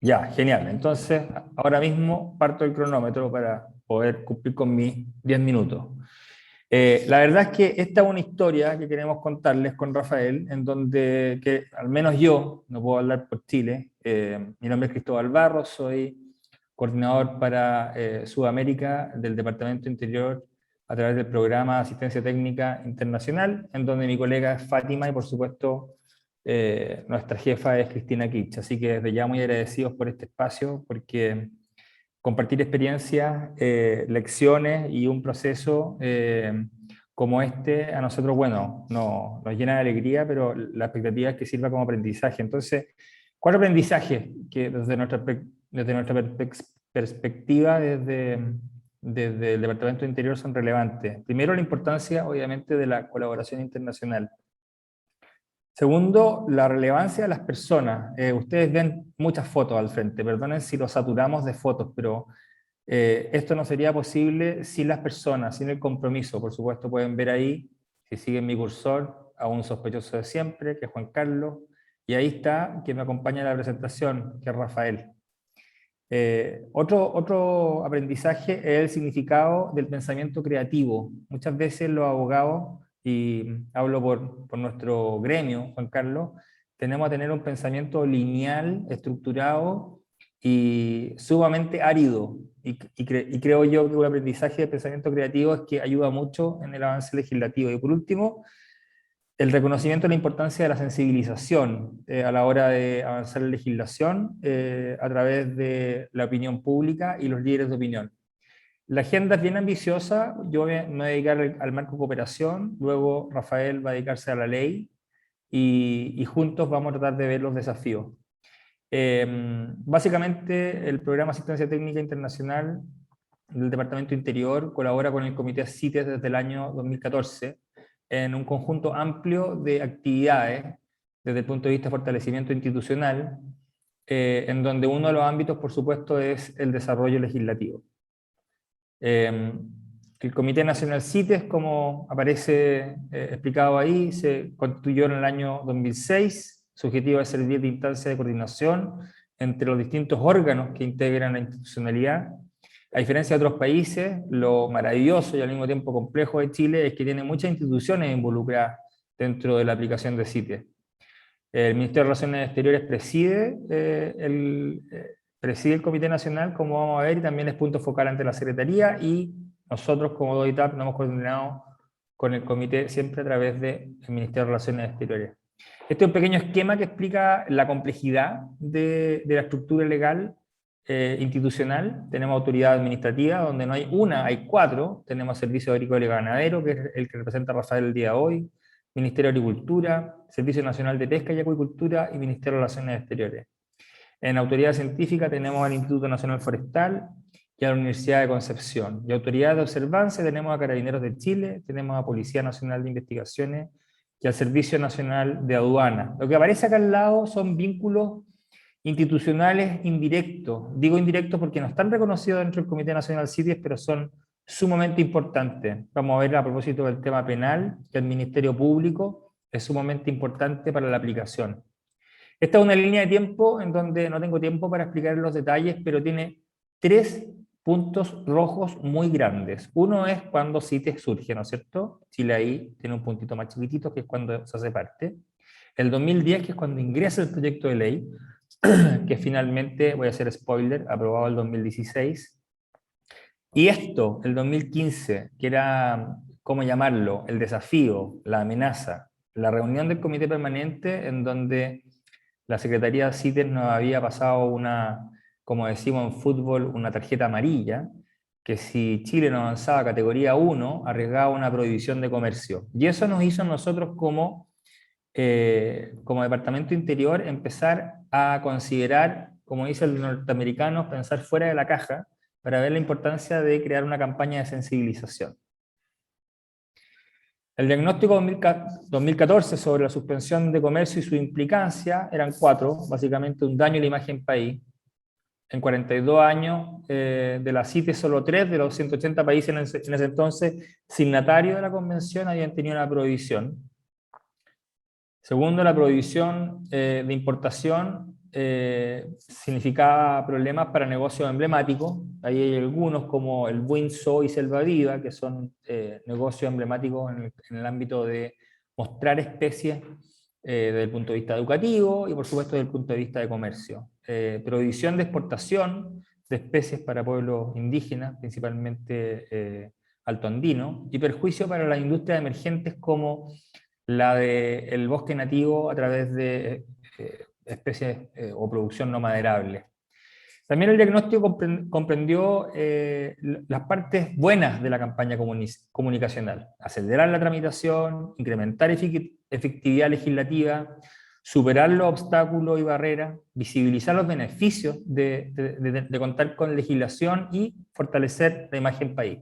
Ya, genial. Entonces, ahora mismo parto el cronómetro para poder cumplir con mis 10 minutos. La verdad es que esta es una historia que queremos contarles con Rafael, en donde, que al menos yo, no puedo hablar por Chile, mi nombre es Cristóbal Barros, soy coordinador para Sudamérica del Departamento Interior a través del programa Asistencia Técnica Internacional, en donde mi colega es Fátima y por supuesto nuestra jefa es Cristina Kitsch. Así que desde ya muy agradecidos por este espacio, porque compartir experiencias, lecciones y un proceso como este, a nosotros, bueno, nos llena de alegría, pero la expectativa es que sirva como aprendizaje. Entonces, ¿cuál aprendizaje que desde nuestra perspectiva, desde el Departamento de Interior son relevantes? Primero, la importancia, obviamente, de la colaboración internacional. Segundo, la relevancia de las personas. Ustedes ven muchas fotos al frente, perdonen si los saturamos de fotos, pero esto no sería posible sin las personas, sin el compromiso. Por supuesto, pueden ver ahí, si siguen mi cursor, a un sospechoso de siempre, que es Juan Carlos, y ahí está, quien me acompaña en la presentación, que es Rafael. Otro aprendizaje es el significado del pensamiento creativo. Muchas veces los abogados, y hablo por nuestro gremio, Juan Carlos, tenemos a tener un pensamiento lineal, estructurado y sumamente árido. Y creo yo que un aprendizaje del pensamiento creativo es que ayuda mucho en el avance legislativo. Y por último, el reconocimiento de la importancia de la sensibilización a la hora de avanzar en legislación a través de la opinión pública y los líderes de opinión. La agenda es bien ambiciosa, yo me voy a dedicar al marco cooperación, luego Rafael va a dedicarse a la ley y juntos vamos a tratar de ver los desafíos. Básicamente el programa Asistencia Técnica Internacional del Departamento Interior colabora con el Comité CITES desde el año 2014 en un conjunto amplio de actividades desde el punto de vista de fortalecimiento institucional, en donde uno de los ámbitos, por supuesto, es el desarrollo legislativo. El Comité Nacional CITES, como aparece explicado ahí, se constituyó en el año 2006. Su objetivo es servir de instancia de coordinación entre los distintos órganos que integran la institucionalidad. A diferencia de otros países, lo maravilloso y al mismo tiempo complejo de Chile es que tiene muchas instituciones involucradas dentro de la aplicación de CITES. El Ministerio de Relaciones Exteriores preside el Comité Nacional, como vamos a ver, y también es punto focal ante la Secretaría, y nosotros como DOITAP nos hemos coordinado con el Comité siempre a través del Ministerio de Relaciones Exteriores. Este es un pequeño esquema que explica la complejidad de la estructura legal institucional. Tenemos autoridad administrativa, donde no hay una, hay 4. Tenemos Servicio Agrícola y Ganadero, que es el que representa a Rafael el día de hoy, Ministerio de Agricultura, Servicio Nacional de Pesca y Acuicultura y Ministerio de Relaciones Exteriores. En autoridad científica tenemos al Instituto Nacional Forestal y a la Universidad de Concepción. Y autoridad de observancia tenemos a Carabineros de Chile, tenemos a Policía Nacional de Investigaciones y al Servicio Nacional de Aduana. Lo que aparece acá al lado son vínculos institucionales indirectos. Digo indirectos porque no están reconocidos dentro del Comité Nacional CITES, pero son sumamente importantes. Vamos a ver a propósito del tema penal, que el Ministerio Público es sumamente importante para la aplicación. Esta es una línea de tiempo en donde no tengo tiempo para explicar los detalles, pero tiene 3 puntos rojos muy grandes. Uno es cuando CITES surge, ¿no es cierto? Chile ahí tiene un puntito más chiquitito, que es cuando se hace parte. El 2010, que es cuando ingresa el proyecto de ley, que finalmente, voy a hacer spoiler, aprobado el 2016. Y esto, el 2015, que era, ¿cómo llamarlo?, el desafío, la amenaza, la reunión del comité permanente en donde la Secretaría de CITES nos había pasado una, como decimos en fútbol, una tarjeta amarilla, que si Chile no avanzaba a categoría 1, arriesgaba una prohibición de comercio. Y eso nos hizo nosotros como Departamento Interior empezar a considerar, como dice el norteamericano, pensar fuera de la caja para ver la importancia de crear una campaña de sensibilización. El diagnóstico 2014 sobre la suspensión de comercio y su implicancia eran 4, básicamente un daño a la imagen país. En 42 años de la CITES, solo 3 de los 180 países en ese entonces signatarios de la convención habían tenido una prohibición. Segundo, la prohibición de importación significaba problemas para negocios emblemáticos. Ahí hay algunos como el Buinzo y Selvaviva, que son negocios emblemáticos en el ámbito de mostrar especies desde el punto de vista educativo y por supuesto desde el punto de vista de comercio. Prohibición de exportación de especies para pueblos indígenas, principalmente altoandino, y perjuicio para las industrias emergentes como la del bosque nativo a través de especies o producción no maderable. También el diagnóstico comprendió las partes buenas de la campaña comunicacional: acelerar la tramitación, incrementar efectividad legislativa, superar los obstáculos y barreras, visibilizar los beneficios de contar con legislación y fortalecer la imagen país.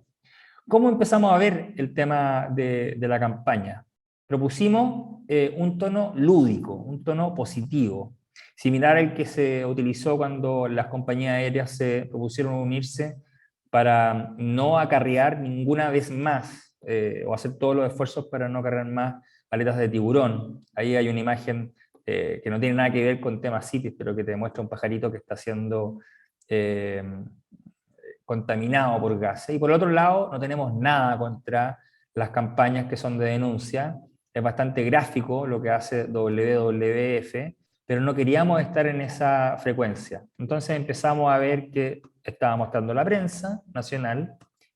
¿Cómo empezamos a ver el tema de la campaña? Propusimos un tono lúdico, un tono positivo, similar al que se utilizó cuando las compañías aéreas se propusieron unirse para no acarrear ninguna vez más, o hacer todos los esfuerzos para no acarrear más aletas de tiburón. Ahí hay una imagen que no tiene nada que ver con temas CITES, pero que te muestra un pajarito que está siendo contaminado por gases. Y por el otro lado, no tenemos nada contra las campañas que son de denuncia. Es bastante gráfico lo que hace WWF, pero no queríamos estar en esa frecuencia. Entonces empezamos a ver que estaba mostrando la prensa nacional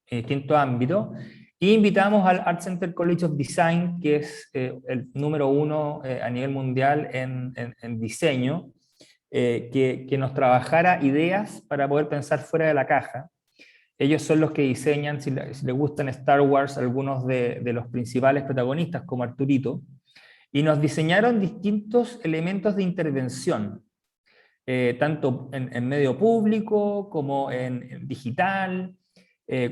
en distintos ámbitos, e invitamos al Art Center College of Design, que es el número 1 a nivel mundial en diseño, que nos trabajara ideas para poder pensar fuera de la caja. Ellos son los que diseñan, si les gustan Star Wars, algunos de los principales protagonistas, como Arturito, y nos diseñaron distintos elementos de intervención, tanto en medio público, como en digital,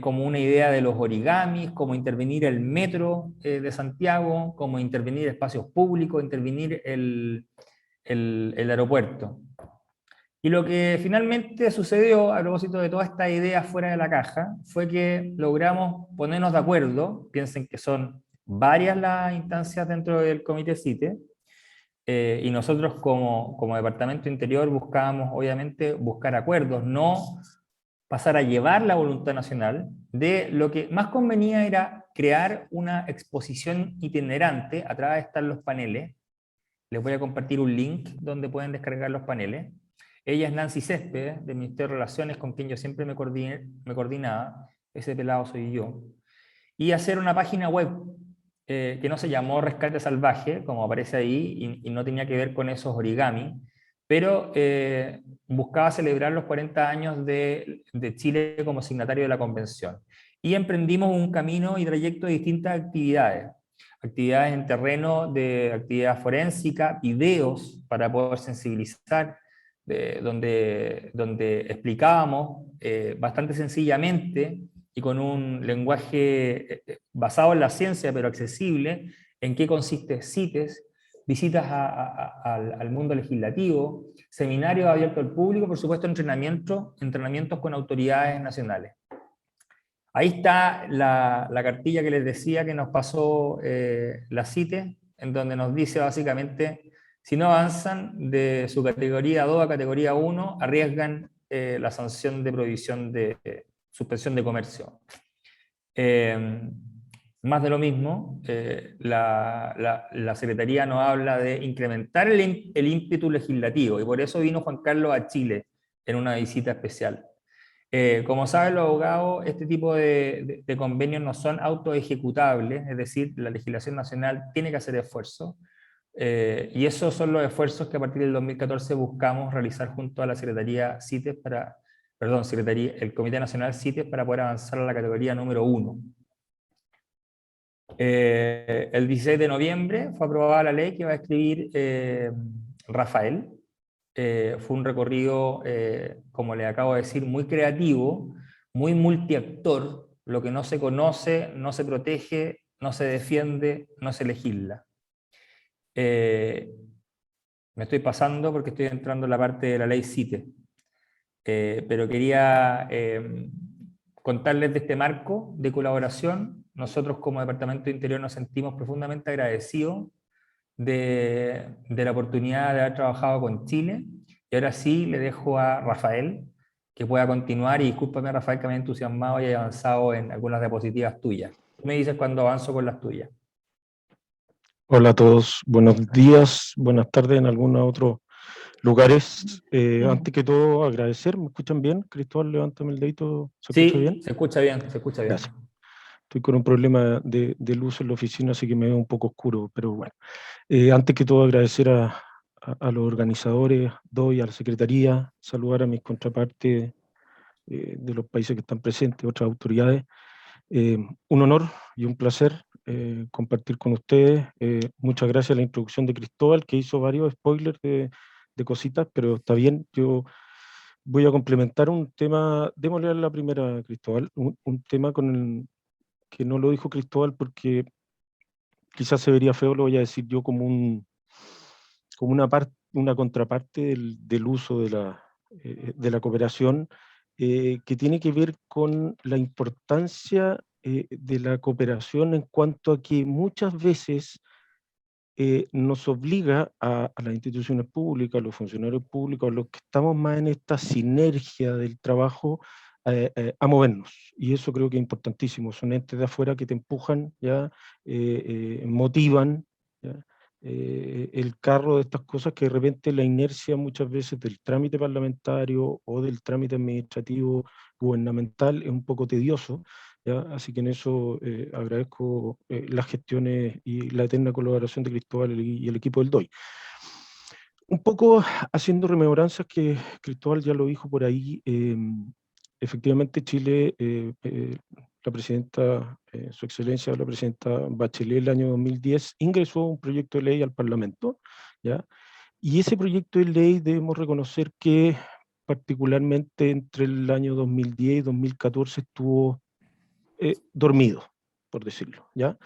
como una idea de los origamis, como intervenir el metro de Santiago, como intervenir espacios públicos, intervenir el aeropuerto. Y lo que finalmente sucedió, a propósito de toda esta idea fuera de la caja, fue que logramos ponernos de acuerdo. Piensen que son varias las instancias dentro del Comité CITES, y nosotros como Departamento Interior buscábamos, obviamente, buscar acuerdos, no pasar a llevar la voluntad nacional. De lo que más convenía era crear una exposición itinerante. Atrás están los paneles. Les voy a compartir un link donde pueden descargar los paneles. Ella es Nancy Céspedes, del Ministerio de Relaciones, con quien yo siempre me coordinaba. Ese pelado soy yo. Y hacer una página web que no se llamó Rescate Salvaje, como aparece ahí, y no tenía que ver con esos origami, pero buscaba celebrar los 40 años de Chile como signatario de la Convención. Y emprendimos un camino y trayecto de distintas actividades. Actividades en terreno de actividad forénsica, videos para poder sensibilizar, donde explicábamos bastante sencillamente y con un lenguaje basado en la ciencia pero accesible, en qué consiste CITES, visitas al mundo legislativo, seminarios abiertos al público, por supuesto entrenamientos con autoridades nacionales. Ahí está la cartilla que les decía que nos pasó la CITES, en donde nos dice básicamente: si no avanzan de su categoría 2 a categoría 1, arriesgan la sanción de prohibición de suspensión de comercio. Más de lo mismo, la Secretaría nos habla de incrementar el ímpetu legislativo, y por eso vino Juan Carlos a Chile en una visita especial. Como saben los abogados, este tipo de convenios no son autoejecutables, es decir, la legislación nacional tiene que hacer esfuerzos, y esos son los esfuerzos que a partir del 2014 buscamos realizar junto a la Secretaría CITES el Comité Nacional CITES, para poder avanzar a la categoría número 1. El 16 de noviembre fue aprobada la ley que va a escribir Rafael. Fue un recorrido, como le acabo de decir, muy creativo, muy multiactor. Lo que no se conoce, no se protege, no se defiende, no se legisla. Me estoy pasando porque estoy entrando en la parte de la ley CITES. Pero quería contarles de este marco de colaboración. Nosotros como Departamento de Interior nos sentimos profundamente agradecidos de la oportunidad de haber trabajado con Chile. Y ahora sí le dejo a Rafael que pueda continuar, y discúlpame, Rafael, que me he entusiasmado y he avanzado en algunas diapositivas tuyas. Tú me dices cuando avanzo con las tuyas. Hola a todos, buenos días, buenas tardes en algunos otros lugares. Antes que todo, agradecer, ¿me escuchan bien? Cristóbal, levántame el dedito, ¿se escucha Sí, bien? se escucha bien, se escucha bien. Gracias. Estoy con un problema de luz en la oficina, así que me veo un poco oscuro, pero bueno. Antes que todo, agradecer a los organizadores, doy a la Secretaría, saludar a mis contrapartes de los países que están presentes, otras autoridades. Un honor y un placer compartir con ustedes. Muchas gracias a la introducción de Cristóbal, que hizo varios spoilers de cositas, pero está bien. Yo voy a complementar un tema, démosle a la primera, Cristóbal, un tema con el que no lo dijo Cristóbal porque quizás se vería feo, lo voy a decir yo como una contraparte del uso de la cooperación, que tiene que ver con la importancia de la cooperación en cuanto a que muchas veces nos obliga a las instituciones públicas, a los funcionarios públicos, a los que estamos más en esta sinergia del trabajo, a movernos. Y eso creo que es importantísimo. Son entes de afuera que te empujan, ¿ya? Motivan, ¿ya? El carro de estas cosas que de repente la inercia muchas veces del trámite parlamentario o del trámite administrativo gubernamental es un poco tedioso, ¿ya? Así que en eso agradezco las gestiones y la eterna colaboración de Cristóbal y el equipo del DOI. Un poco haciendo rememoranzas que Cristóbal ya lo dijo por ahí, efectivamente Chile, la presidenta, su excelencia, la presidenta Bachelet, el año 2010, ingresó un proyecto de ley al Parlamento, ¿ya? Y ese proyecto de ley debemos reconocer que particularmente entre el año 2010 y 2014 estuvo dormido, por decirlo, ¿ya?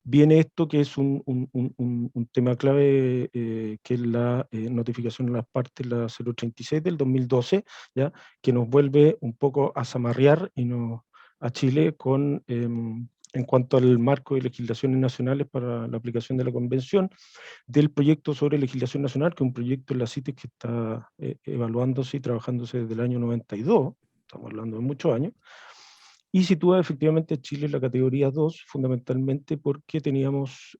Viene esto que es un tema clave, que es la notificación a las partes, la 036 del 2012, ¿ya? Que nos vuelve un poco a zamarrear a Chile en cuanto al marco de legislaciones nacionales para la aplicación de la Convención, del proyecto sobre legislación nacional, que es un proyecto en la CITES que está evaluándose y trabajándose desde el año 92, estamos hablando de muchos años, y sitúa efectivamente a Chile en la categoría 2, fundamentalmente porque teníamos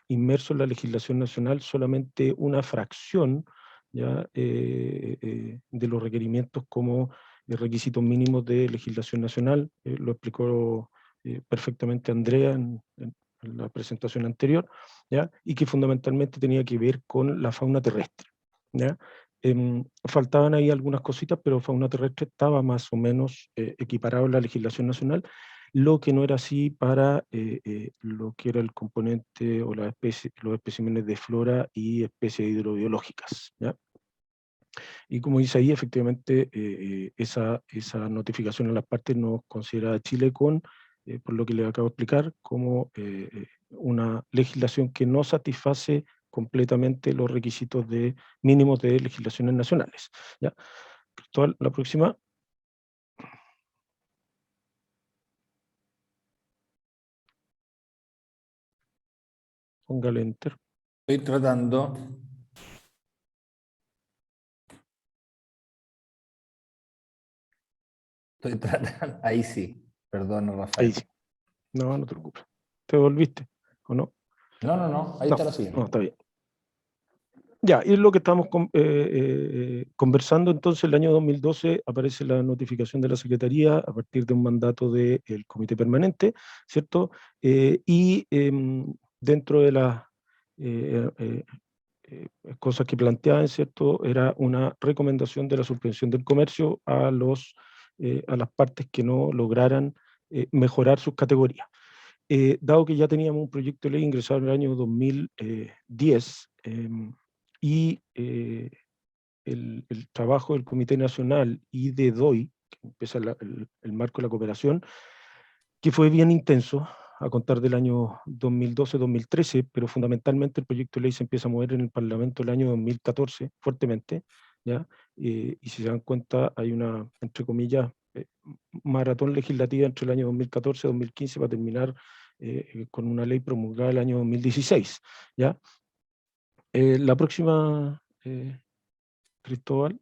inmerso en la legislación nacional solamente una fracción, ¿ya? De los requerimientos como requisitos mínimos de legislación nacional. Lo explicó perfectamente Andrea en la presentación anterior, ¿ya? Y que fundamentalmente tenía que ver con la fauna terrestre, ¿ya? Faltaban ahí algunas cositas, pero fauna terrestre estaba más o menos equiparado a la legislación nacional, lo que no era así para lo que era el componente o los especímenes de flora y especies hidrobiológicas, ¿ya? Y como dice ahí, efectivamente, esa notificación a las partes nos considera a Chile por lo que le acabo de explicar, como una legislación que no satisface completamente los requisitos mínimos de legislaciones nacionales, ¿ya? Cristóbal, la próxima. Póngale enter. Estoy tratando. Estoy tratando. Ahí sí. Perdón, Ahí Rafael. sí. No, no te preocupes. ¿Te volviste o no? No, no, no. Ahí No, está la siguiente. no, está bien. Ya, y es lo que estamos conversando. Entonces, el año 2012 aparece la notificación de la Secretaría a partir de un mandato del Comité Permanente, ¿cierto? Y dentro de las eh, eh, cosas que planteaban, ¿cierto? Era una recomendación de la suspensión del comercio a las partes que no lograran mejorar sus categorías. Dado que ya teníamos un proyecto de ley ingresado en el año 2010, y el trabajo del Comité Nacional y de DOI, que empieza el marco de la cooperación, que fue bien intenso a contar del año 2012-2013, pero fundamentalmente el proyecto de ley se empieza a mover en el Parlamento el año 2014 fuertemente, ¿ya? Y si se dan cuenta hay una, entre comillas, maratón legislativa entre el año 2014 y 2015 para terminar con una ley promulgada el año 2016, ¿ya? La próxima, Cristóbal.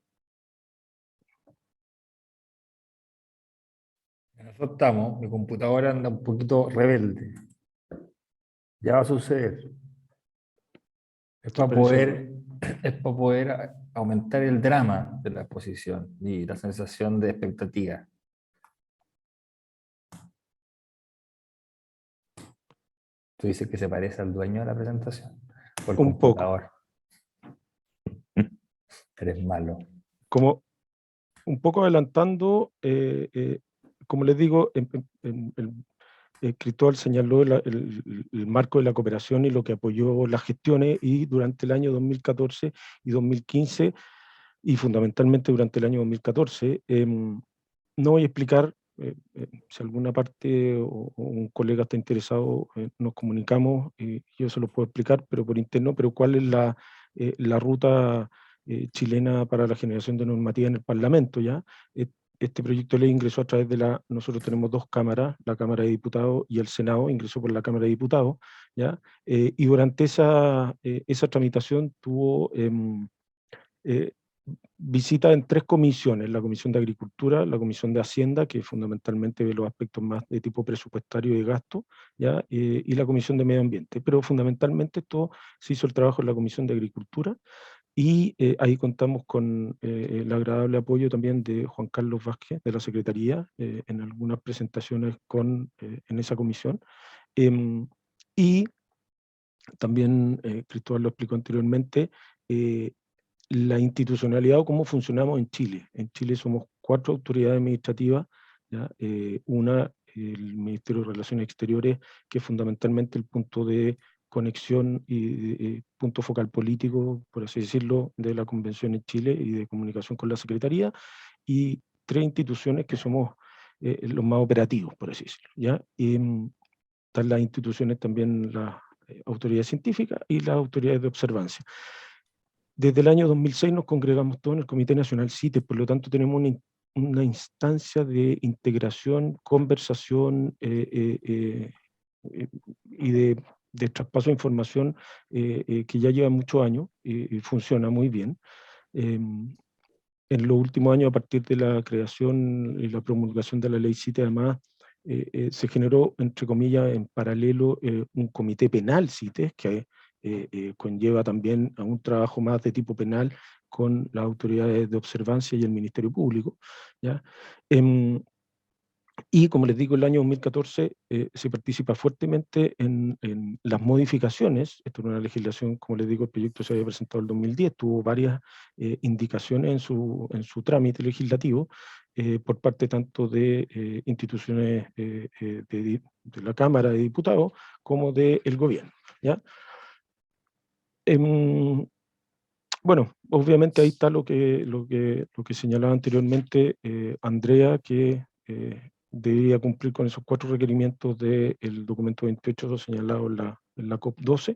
Nosotros estamos, mi computadora anda un poquito rebelde. Ya va a suceder. Es ¿Te para parece? poder, es para poder aumentar el drama de la exposición y la sensación de expectativa. Tú dices que se parece al dueño de la presentación. O el Un poco. computador. Eres malo. Como un poco adelantando, como les digo, Cristóbal señaló el marco de la cooperación y lo que apoyó las gestiones, y durante el año 2014 y 2015, y fundamentalmente durante el año 2014, no voy a explicar, si alguna parte o un colega está interesado, nos comunicamos, yo se lo puedo explicar, pero por interno, pero cuál es la ruta chilena para la generación de normativa en el Parlamento, ¿ya? Este proyecto de ley ingresó a través nosotros tenemos dos cámaras, la Cámara de Diputados y el Senado, ingresó por la Cámara de Diputados, ¿ya? Y durante esa tramitación tuvo visita en tres comisiones: la Comisión de Agricultura, la Comisión de Hacienda, que fundamentalmente ve los aspectos más de tipo presupuestario y de gasto, ¿ya? Y la Comisión de Medio Ambiente. Pero fundamentalmente todo se hizo el trabajo en la Comisión de Agricultura, y ahí contamos con el agradable apoyo también de Juan Carlos Vázquez, de la Secretaría, en algunas presentaciones en esa comisión. Y también, Cristóbal lo explicó anteriormente, la institucionalidad o cómo funcionamos en Chile. En Chile somos 4 autoridades administrativas, ¿ya? Una, el Ministerio de Relaciones Exteriores, que es fundamentalmente el punto de conexión y punto focal político, por así decirlo, de la Convención en Chile y de comunicación con la Secretaría, y 3 instituciones que somos los más operativos, por así decirlo, ¿ya? Están las instituciones también, las autoridades científicas y las autoridades de observancia. Desde el año 2006 nos congregamos todos en el Comité Nacional CITES, por lo tanto tenemos una instancia de integración, conversación y de traspaso de información que ya lleva muchos años y funciona muy bien. En los últimos años, a partir de la creación y la promulgación de la ley CITES, además, se generó, entre comillas, en paralelo, un comité penal CITES, que conlleva también a un trabajo más de tipo penal con las autoridades de observancia y el Ministerio Público, ¿ya? Y como les digo, el año 2014 se participa fuertemente en las modificaciones. Esto era una legislación, como les digo, el proyecto se había presentado en el 2010, tuvo varias indicaciones en su trámite legislativo por parte tanto de instituciones de la Cámara de Diputados como del gobierno, ¿ya? Bueno, obviamente ahí está lo que señalaba anteriormente Andrea, que debía cumplir con esos 4 requerimientos del documento 28 señalado en la COP12,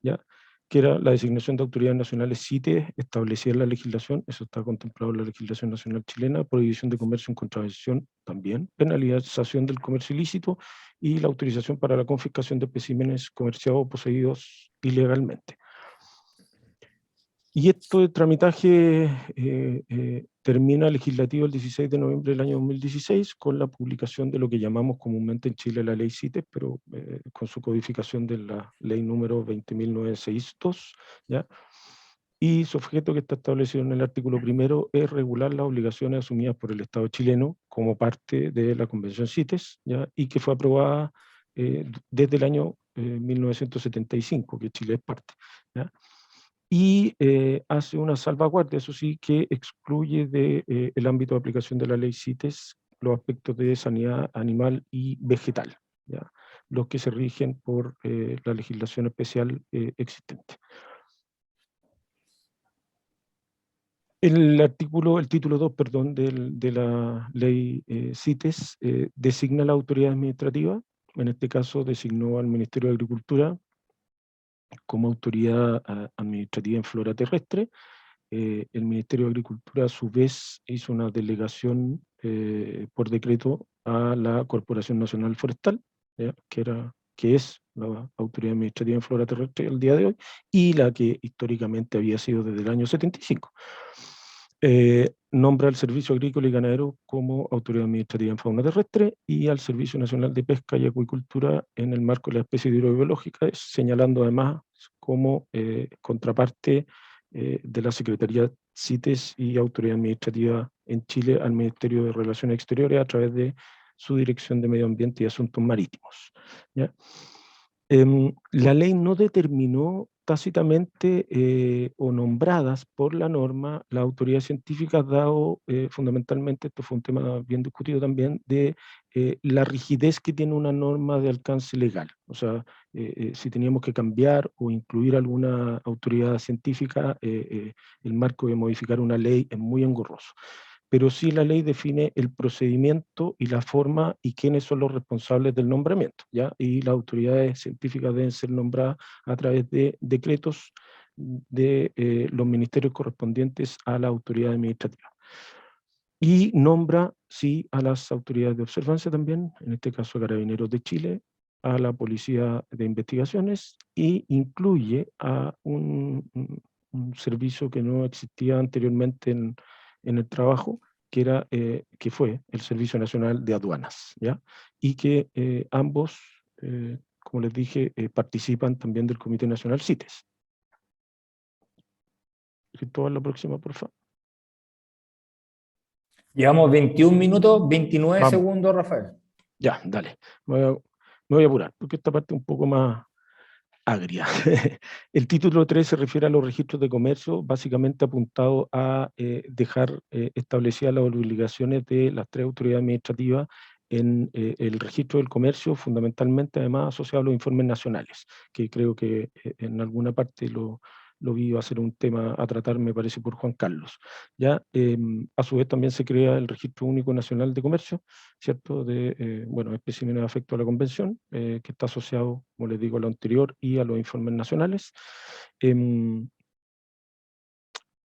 ¿ya? Que era la designación de autoridades nacionales CITES, establecida en la legislación, eso está contemplado en la legislación nacional chilena, prohibición de comercio en contravención también, penalización del comercio ilícito y la autorización para la confiscación de especímenes comerciados o poseídos ilegalmente. Y esto de tramitaje termina legislativo el 16 de noviembre del año 2016 con la publicación de lo que llamamos comúnmente en Chile la ley CITES, pero con su codificación de la ley número 20.962, ¿ya? Y su objeto, que está establecido en el artículo primero, es regular las obligaciones asumidas por el Estado chileno como parte de la Convención CITES, ¿ya? Y que fue aprobada desde el año 1975, que Chile es parte, ¿ya? Y hace una salvaguardia, eso sí, que excluye del ámbito de aplicación de la ley CITES los aspectos de sanidad animal y vegetal, ¿ya? Los que se rigen por la legislación especial existente. El título 2, perdón, de la ley CITES designa la autoridad administrativa. En este caso designó al Ministerio de Agricultura como autoridad administrativa en flora terrestre. El Ministerio de Agricultura a su vez hizo una delegación por decreto a la Corporación Nacional Forestal, ¿ya? que es la autoridad administrativa en flora terrestre al día de hoy, y la que históricamente había sido desde el año 75. Nombra al Servicio Agrícola y Ganadero como autoridad administrativa en fauna terrestre y al Servicio Nacional de Pesca y Acuicultura en el marco de la especie hidrobiológica, señalando además como contraparte de la Secretaría CITES y Autoridad Administrativa en Chile al Ministerio de Relaciones Exteriores a través de su Dirección de Medio Ambiente y Asuntos Marítimos, ¿ya? La ley no determinó tácitamente o nombradas por la norma las autoridades científicas, dado fundamentalmente, esto fue un tema bien discutido también, de la rigidez que tiene una norma de alcance legal. O sea, si teníamos que cambiar o incluir alguna autoridad científica, el marco de modificar una ley es muy engorroso. Pero sí la ley define el procedimiento y la forma y quiénes son los responsables del nombramiento, ¿ya? Y las autoridades científicas deben ser nombradas a través de decretos de los ministerios correspondientes a la autoridad administrativa. Y nombra, sí, a las autoridades de observancia también, en este caso Carabineros de Chile, a la Policía de Investigaciones, y incluye a un servicio que no existía anteriormente en el trabajo, que fue el Servicio Nacional de Aduanas, ¿ya? Y que ambos, como les dije, participan también del Comité Nacional CITES. Cristóbal, la próxima, por favor. Llevamos 21 minutos, 29 Vamos. segundos, Rafael. Ya, dale. Me voy a apurar, porque esta parte es un poco más agria. El título 3 se refiere a los registros de comercio, básicamente apuntado a dejar establecidas las obligaciones de las tres autoridades administrativas en el registro del comercio, fundamentalmente además asociado a los informes nacionales, que creo que en alguna parte lo vi, va a ser un tema a tratar, me parece, por Juan Carlos. ¿Ya? A su vez también se crea el Registro Único Nacional de Comercio, ¿cierto? De, bueno, especímenes afecto a la convención, que está asociado, como les digo, a lo anterior y a los informes nacionales.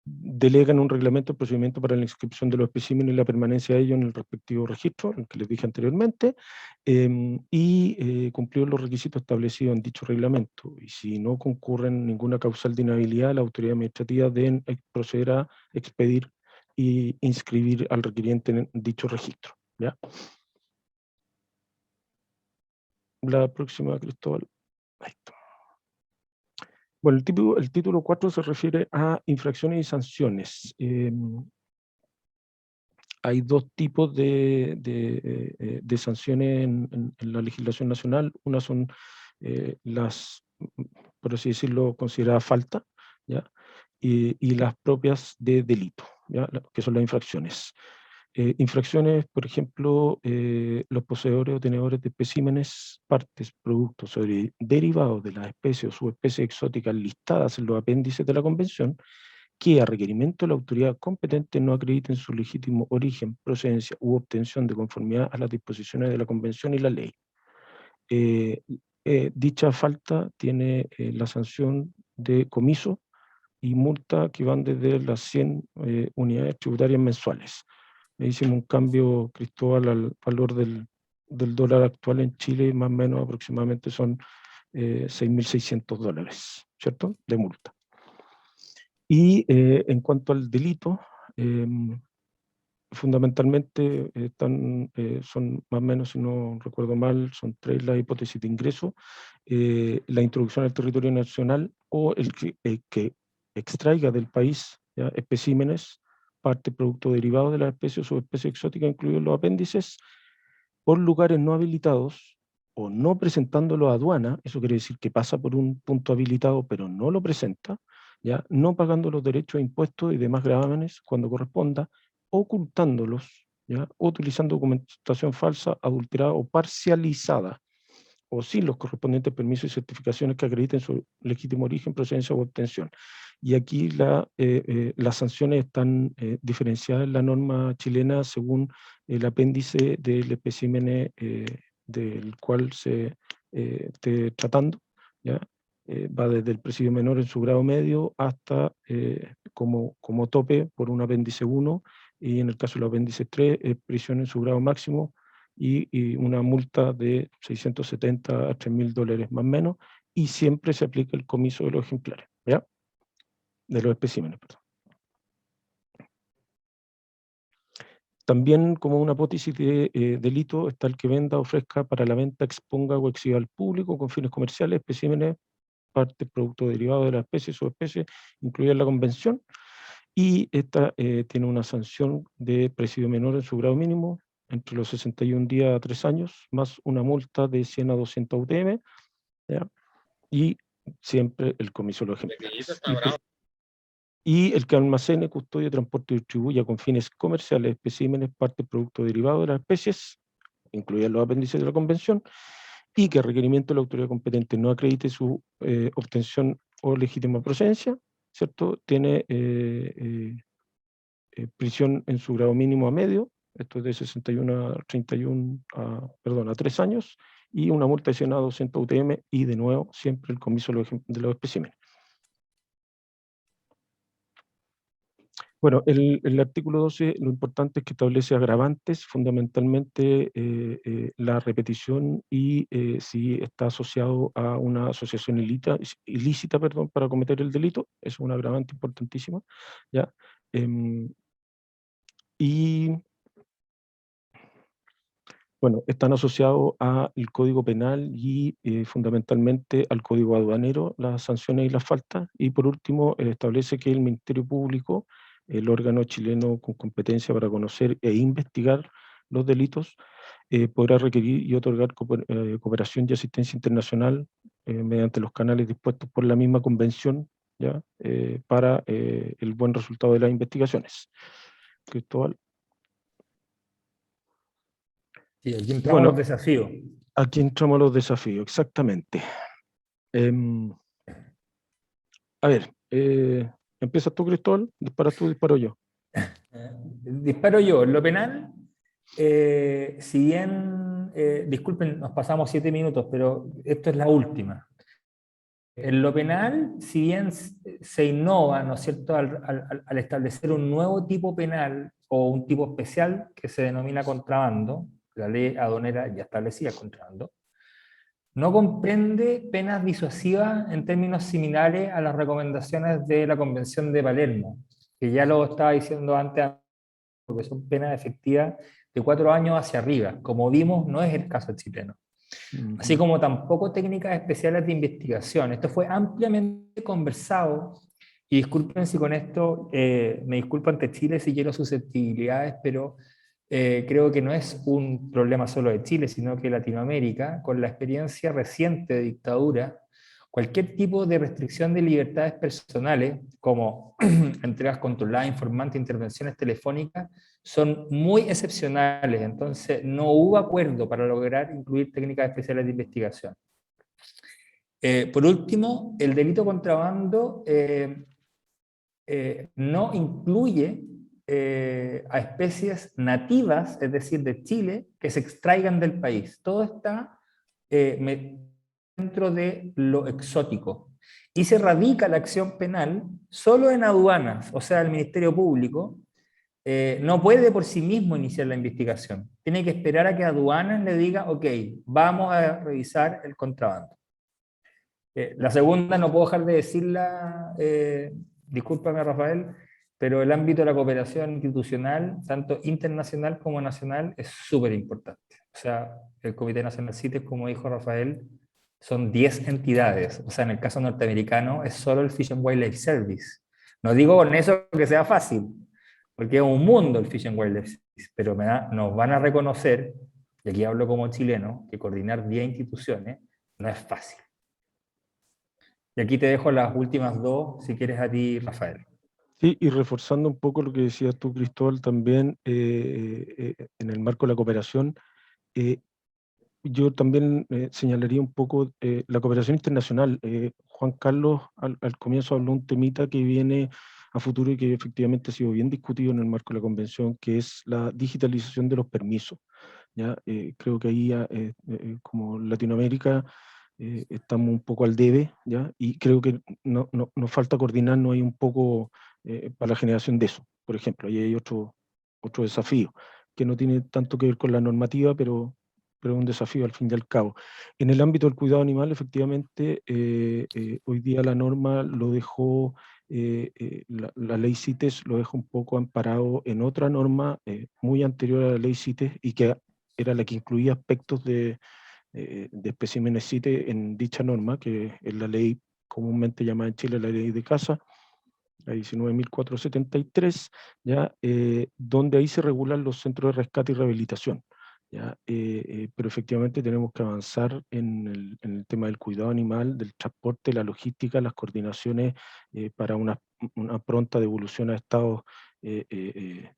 Delegan un reglamento de procedimiento para la inscripción de los especímenes y la permanencia de ellos en el respectivo registro, el que les dije anteriormente, y cumplir los requisitos establecidos en dicho reglamento. Y si no concurren ninguna causal de inhabilidad, la autoridad administrativa deben proceder a expedir y inscribir al requiriente en dicho registro, ¿ya? La próxima, Cristóbal. Ahí está. Bueno, el título 4 se refiere a infracciones y sanciones. Hay dos tipos de sanciones en la legislación nacional. Una son las, por así decirlo, consideradas falta, ¿ya? Y las propias de delito, ¿ya? Que son las infracciones. Infracciones, por ejemplo, los poseedores o tenedores de especímenes, partes, productos o derivados de las especies o subespecies exóticas listadas en los apéndices de la Convención, que a requerimiento de la autoridad competente no acrediten su legítimo origen, procedencia u obtención de conformidad a las disposiciones de la Convención y la ley. Dicha falta tiene la sanción de comiso y multa que van desde las 100 unidades tributarias mensuales. Hicimos un cambio, Cristóbal, al valor del dólar actual en Chile, más o menos aproximadamente son $6.600, ¿cierto? De multa. Y en cuanto al delito, fundamentalmente son más o menos, si no recuerdo mal, son 3 las hipótesis de ingreso: la introducción al territorio nacional o el que extraiga del país, ¿ya?, especímenes, parte, producto derivado de la especie o subespecie exótica, incluidos los apéndices, por lugares no habilitados o no presentándolo a aduana. Eso quiere decir que pasa por un punto habilitado pero no lo presenta, ¿ya?, no pagando los derechos de impuestos y demás gravámenes cuando corresponda, ocultándolos, ¿ya?, o utilizando documentación falsa, adulterada o parcializada, o sin los correspondientes permisos y certificaciones que acrediten su legítimo origen, procedencia u obtención. Y aquí las sanciones están diferenciadas en la norma chilena según el apéndice del espécimen del cual se esté tratando, ¿ya? Va desde el presidio menor en su grado medio hasta como tope por un apéndice 1, y en el caso del apéndice 3, prisión en su grado máximo, y una multa de 670 a $3.000 más o menos, y siempre se aplica el comiso de los ejemplares, ¿ya? De los especímenes, perdón. También como una hipótesis de delito está el que venda, ofrezca para la venta, exponga o exhiba al público con fines comerciales especímenes, partes, productos derivados de la especie, subespecie, incluida en la convención, y esta tiene una sanción de presidio menor en su grado mínimo, entre los 61 días a 3 años, más una multa de 100 a 200 UTM, ¿ya? Y siempre el comiso de los ejemplares. Y el que almacene, custodie, transporte y distribuya con fines comerciales especímenes, partes, productos derivados de las especies, incluidos los apéndices de la convención, y que a requerimiento de la autoridad competente no acredite su obtención o legítima procedencia, ¿cierto? Tiene prisión en su grado mínimo a medio, esto es de 61 a 31, a 3 años, y una multa de 100 a 200 UTM, y de nuevo siempre el comiso de los especímenes. Bueno, el artículo 12, lo importante es que establece agravantes, fundamentalmente la repetición y si está asociado a una asociación ilícita, perdón, para cometer el delito, es un agravante importantísimo, ¿ya? Y bueno, están asociados al Código Penal y fundamentalmente al Código Aduanero, las sanciones y las faltas. Y por último, establece que el Ministerio Público, el órgano chileno con competencia para conocer e investigar los delitos, podrá requerir y otorgar cooperación y asistencia internacional mediante los canales dispuestos por la misma convención, ¿ya? Para el buen resultado de las investigaciones. Cristóbal. Sí, aquí entramos Bueno, a los desafíos. aquí entramos a los desafíos, exactamente. A ver, ¿empiezas tú, Cristóbal? ¿Disparas tú, disparo yo? Disparo yo. En lo penal, si bien, disculpen, nos pasamos 7 minutos, pero esto es la última. En lo penal, si bien se innova, ¿no es cierto?, al establecer un nuevo tipo penal o un tipo especial que se denomina contrabando, la ley aduanera ya establecía contrabando, no comprende penas disuasivas en términos similares a las recomendaciones de la Convención de Palermo, que ya lo estaba diciendo antes, porque son penas efectivas de 4 años hacia arriba. Como vimos, no es el caso chileno. Así como tampoco técnicas especiales de investigación. Esto fue ampliamente conversado, y disculpen si con esto me disculpo ante Chile si quiero susceptibilidades, pero creo que no es un problema solo de Chile, sino que Latinoamérica, con la experiencia reciente de dictadura, cualquier tipo de restricción de libertades personales, como entregas controladas, informantes, intervenciones telefónicas, son muy excepcionales. Entonces, no hubo acuerdo para lograr incluir técnicas especiales de investigación. Por último, el delito contrabando no incluye a especies nativas, es decir, de Chile, que se extraigan del país. Todo está dentro de lo exótico. Y se radica la acción penal solo en aduanas, o sea, el Ministerio Público no puede por sí mismo iniciar la investigación. Tiene que esperar a que aduanas le diga, ok, vamos a revisar el contrabando. La segunda no puedo dejar de decirla, discúlpame Rafael, pero el ámbito de la cooperación institucional, tanto internacional como nacional, es súper importante. O sea, el Comité Nacional CITES, como dijo Rafael, son 10 entidades. O sea, en el caso norteamericano es solo el Fish and Wildlife Service. No digo con eso que sea fácil, porque es un mundo el Fish and Wildlife Service, pero nos van a reconocer, y aquí hablo como chileno, que coordinar 10 instituciones no es fácil. Y aquí te dejo las últimas dos, si quieres a ti, Rafael. Sí, y reforzando un poco lo que decías tú, Cristóbal, también en el marco de la cooperación, yo también señalaría un poco la cooperación internacional. Juan Carlos al comienzo habló un temita que viene a futuro y que efectivamente ha sido bien discutido en el marco de la convención, que es la digitalización de los permisos, ¿ya? Creo que ahí, como Latinoamérica, estamos un poco al debe, ¿ya? Y creo que nos falta coordinarnos ahí un poco para la generación de eso, por ejemplo. Ahí hay otro desafío. que no tiene tanto que ver con la normativa, pero es un desafío al fin y al cabo. En el ámbito del cuidado animal, efectivamente, hoy día la norma lo dejó, la ley CITES lo dejó un poco amparado en otra norma muy anterior a la ley CITES y que era la que incluía aspectos de especímenes CITES en dicha norma, que es la ley comúnmente llamada en Chile la ley de caza, la 19.473, ¿ya? Donde ahí se regulan los centros de rescate y rehabilitación. ¿Ya? Pero efectivamente tenemos que avanzar en el tema del cuidado animal, del transporte, la logística, las coordinaciones para una pronta devolución a estados en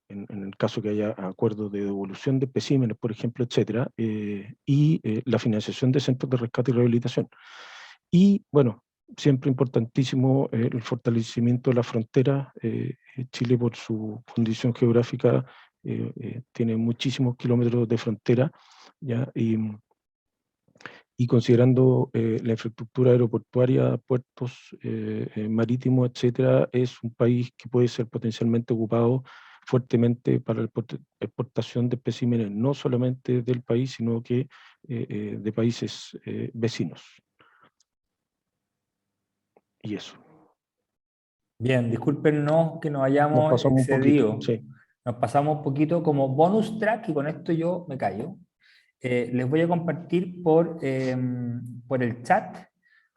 el caso que haya acuerdos de devolución de especímenes, por ejemplo, etcétera, y la financiación de centros de rescate y rehabilitación. Y, bueno, siempre importantísimo el fortalecimiento de la frontera. Chile, por su condición geográfica, tiene muchísimos kilómetros de frontera, ¿ya? Y considerando la infraestructura aeroportuaria, puertos marítimos, etcétera, es un país que puede ser potencialmente ocupado fuertemente para la exportación de especímenes, no solamente del país, sino que de países vecinos. Y eso. Bien, discúlpenos que nos Nos hayamos pasamos un poquito, excedido. sí. Nos pasamos un poquito como bonus track y con esto yo me callo. Les voy a compartir por el chat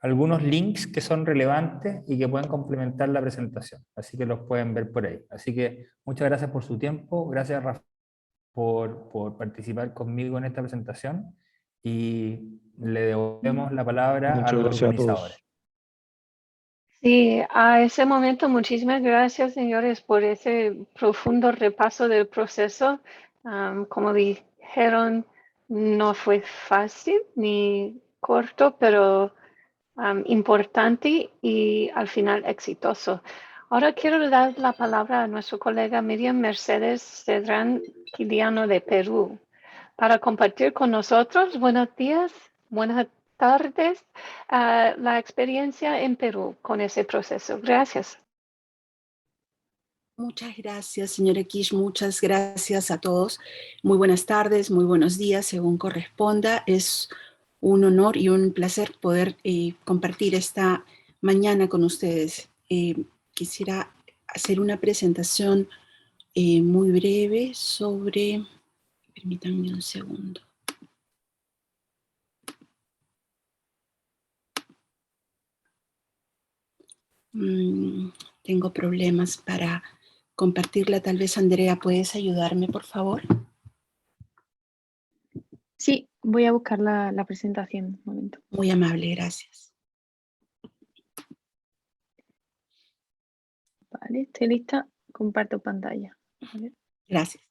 algunos links que son relevantes y que pueden complementar la presentación. Así que los pueden ver por ahí. Así que muchas gracias por su tiempo. Gracias, Rafa, por participar conmigo en esta presentación. Y le devolvemos la palabra a Muchas los gracias a organizadores. todos. Sí, a ese momento, muchísimas gracias, señores, por ese profundo repaso del proceso. Como dijeron, no fue fácil ni corto, pero importante y al final exitoso. Ahora quiero dar la palabra a nuestra colega Miriam Mercedes Cedrán Quiliano de Perú para compartir con nosotros. Buenos días, buenas tardes, la experiencia en Perú con ese proceso. Gracias. Muchas gracias, señora Kish. Muchas gracias a todos. Muy buenas tardes, muy buenos días, según corresponda. Es un honor y un placer poder compartir esta mañana con ustedes. Quisiera hacer una presentación muy breve sobre... Permítanme un segundo. Tengo problemas para compartirla. Tal vez, Andrea, ¿puedes ayudarme, por favor? Sí, voy a buscar la presentación. Un momento. Muy amable, gracias. Vale, estoy lista. Comparto pantalla. A ver. Gracias.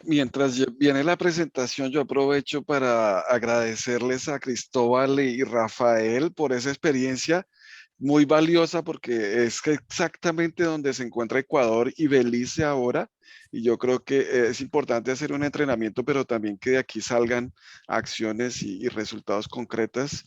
Mientras viene la presentación, yo aprovecho para agradecerles a Cristóbal y Rafael por esa experiencia muy valiosa, porque es que exactamente donde se encuentra Ecuador y Belice ahora, y yo creo que es importante hacer un entrenamiento, pero también que de aquí salgan acciones y resultados concretos.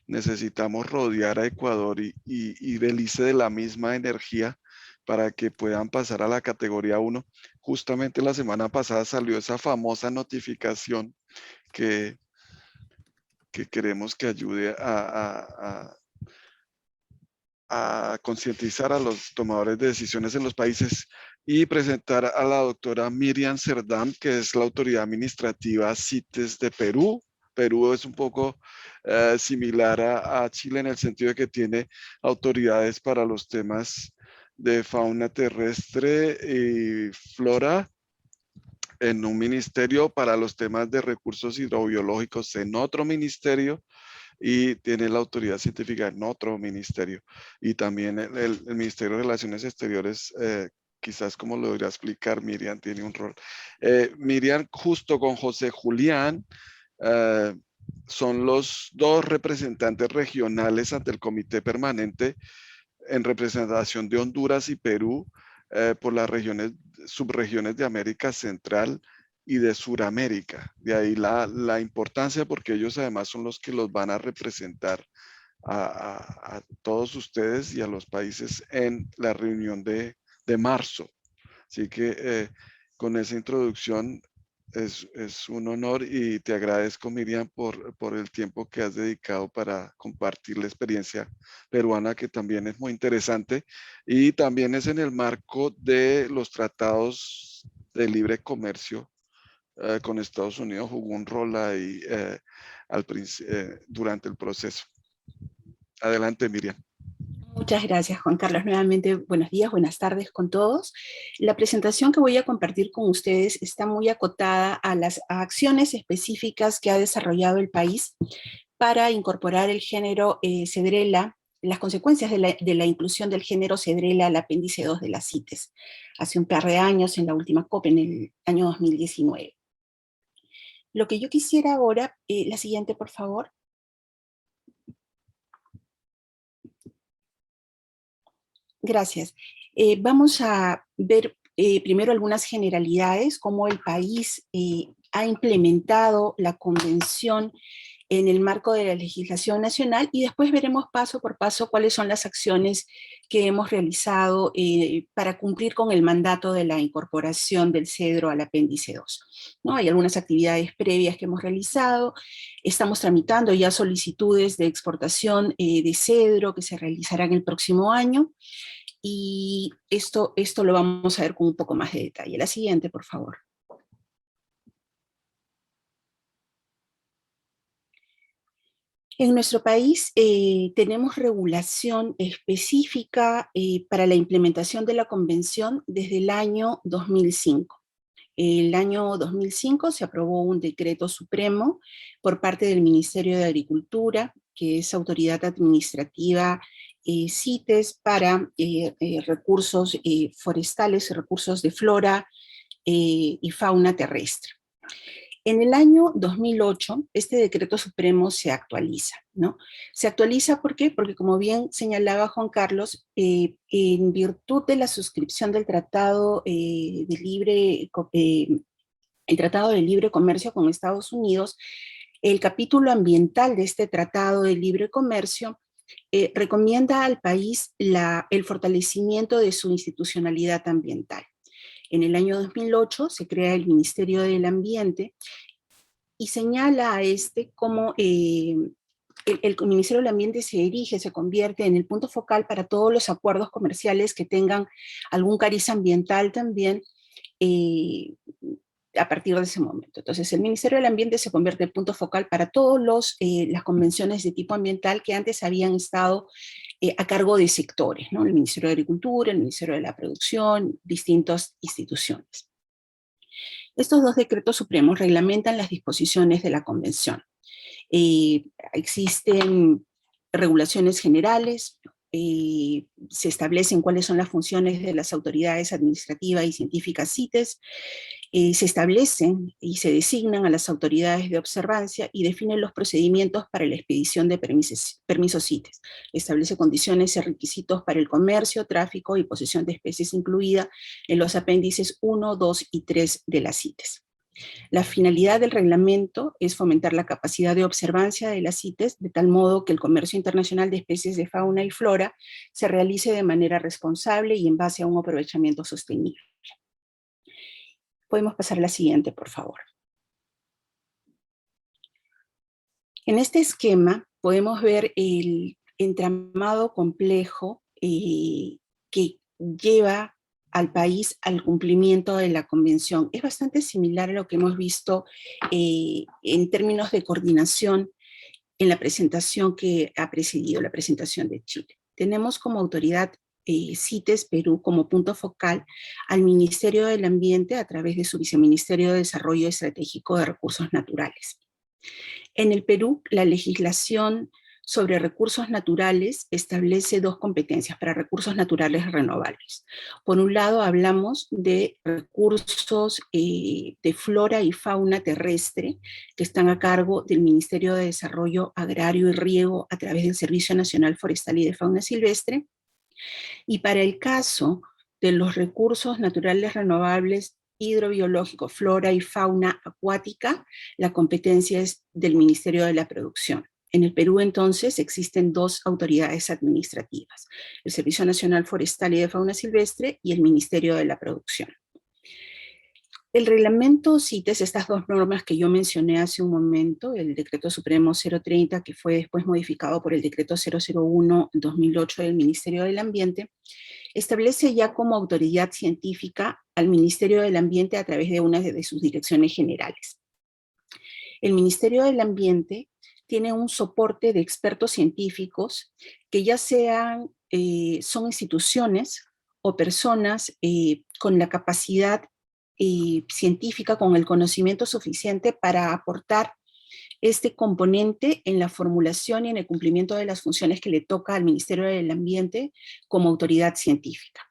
Necesitamos rodear a Ecuador y Belice de la misma energía para que puedan pasar a la categoría 1. Justamente la semana pasada salió esa famosa notificación que queremos que ayude a concientizar a los tomadores de decisiones en los países, y presentar a la doctora Miriam Cerdán, que es la autoridad administrativa CITES de Perú. Perú es un poco similar a Chile en el sentido de que tiene autoridades para los temas de fauna terrestre y flora en un ministerio, para los temas de recursos hidrobiológicos en otro ministerio, y tiene la autoridad científica en otro ministerio. Y también el Ministerio de Relaciones Exteriores, quizás como lo debería explicar Miriam, tiene un rol. Miriam, justo con José Julián, son los dos representantes regionales ante el Comité Permanente en representación de Honduras y Perú, por las subregiones de América Central y de Suramérica. De ahí la importancia, porque ellos además son los que los van a representar a todos ustedes y a los países en la reunión de marzo. Así que con esa introducción es un honor y te agradezco, Miriam, por el tiempo que has dedicado para compartir la experiencia peruana, que también es muy interesante y también es en el marco de los tratados de libre comercio con Estados Unidos. Jugó un rol ahí durante el proceso. Adelante, Miriam. Muchas gracias, Juan Carlos. Nuevamente, buenos días, buenas tardes con todos. La presentación que voy a compartir con ustedes está muy acotada a las acciones específicas que ha desarrollado el país para incorporar el género Cedrela, las consecuencias de la inclusión del género Cedrela al apéndice 2 de las CITES, hace un par de años en la última COP, en el año 2019. Lo que yo quisiera ahora, la siguiente, por favor. Gracias. Vamos a ver primero algunas generalidades, cómo el país ha implementado la convención en el marco de la legislación nacional, y después veremos paso por paso cuáles son las acciones que hemos realizado para cumplir con el mandato de la incorporación del cedro al apéndice 2. ¿No? Hay algunas actividades previas que hemos realizado. Estamos tramitando ya solicitudes de exportación de cedro que se realizarán el próximo año, y esto lo vamos a ver con un poco más de detalle. La siguiente, por favor. En nuestro país tenemos regulación específica para la implementación de la convención desde el año 2005. El año 2005 se aprobó un decreto supremo por parte del Ministerio de Agricultura, que es autoridad administrativa CITES para recursos forestales, recursos de flora y fauna terrestre. En el año 2008, este decreto supremo se actualiza, ¿no? Se actualiza, ¿por qué? Porque, como bien señalaba Juan Carlos, en virtud de la suscripción del Tratado de Libre Comercio con Estados Unidos, el capítulo ambiental de este Tratado de Libre Comercio recomienda al país el fortalecimiento de su institucionalidad ambiental. En el año 2008 se crea el Ministerio del Ambiente y señala a como el Ministerio del Ambiente se convierte en el punto focal para todos los acuerdos comerciales que tengan algún cariz ambiental también a partir de ese momento. Entonces, el Ministerio del Ambiente se convierte en el punto focal para todas las convenciones de tipo ambiental que antes habían estado a cargo de sectores, ¿no? El Ministerio de Agricultura, el Ministerio de la Producción, distintas instituciones. Estos dos decretos supremos reglamentan las disposiciones de la convención. Existen regulaciones generales, se establecen cuáles son las funciones de las autoridades administrativas y científicas CITES, se establecen y se designan a las autoridades de observancia y definen los procedimientos para la expedición de permisos CITES. Establece condiciones y requisitos para el comercio, tráfico y posesión de especies incluida en los apéndices 1, 2 y 3 de las CITES. La finalidad del reglamento es fomentar la capacidad de observancia de las CITES de tal modo que el comercio internacional de especies de fauna y flora se realice de manera responsable y en base a un aprovechamiento sostenible. Podemos pasar a la siguiente, por favor. En este esquema podemos ver el entramado complejo que lleva al país al cumplimiento de la convención. Es bastante similar a lo que hemos visto en términos de coordinación en la presentación que ha precedido la presentación de Chile. Tenemos como autoridad CITES Perú como punto focal al Ministerio del Ambiente a través de su Viceministerio de Desarrollo Estratégico de Recursos Naturales. En el Perú, la legislación sobre recursos naturales establece dos competencias para recursos naturales renovables. Por un lado, hablamos de recursos de flora y fauna terrestre que están a cargo del Ministerio de Desarrollo Agrario y Riego a través del Servicio Nacional Forestal y de Fauna Silvestre. Y para el caso de los recursos naturales renovables hidrobiológicos, flora y fauna acuática, la competencia es del Ministerio de la Producción. En el Perú, entonces, existen dos autoridades administrativas, el Servicio Nacional Forestal y de Fauna Silvestre y el Ministerio de la Producción. El reglamento CITES, estas dos normas que yo mencioné hace un momento, el Decreto Supremo 030, que fue después modificado por el Decreto 001-2008 del Ministerio del Ambiente, establece ya como autoridad científica al Ministerio del Ambiente a través de una de sus direcciones generales. El Ministerio del Ambiente tiene un soporte de expertos científicos que ya sean, son instituciones o personas con la capacidad científica, con el conocimiento suficiente para aportar este componente en la formulación y en el cumplimiento de las funciones que le toca al Ministerio del Ambiente como autoridad científica.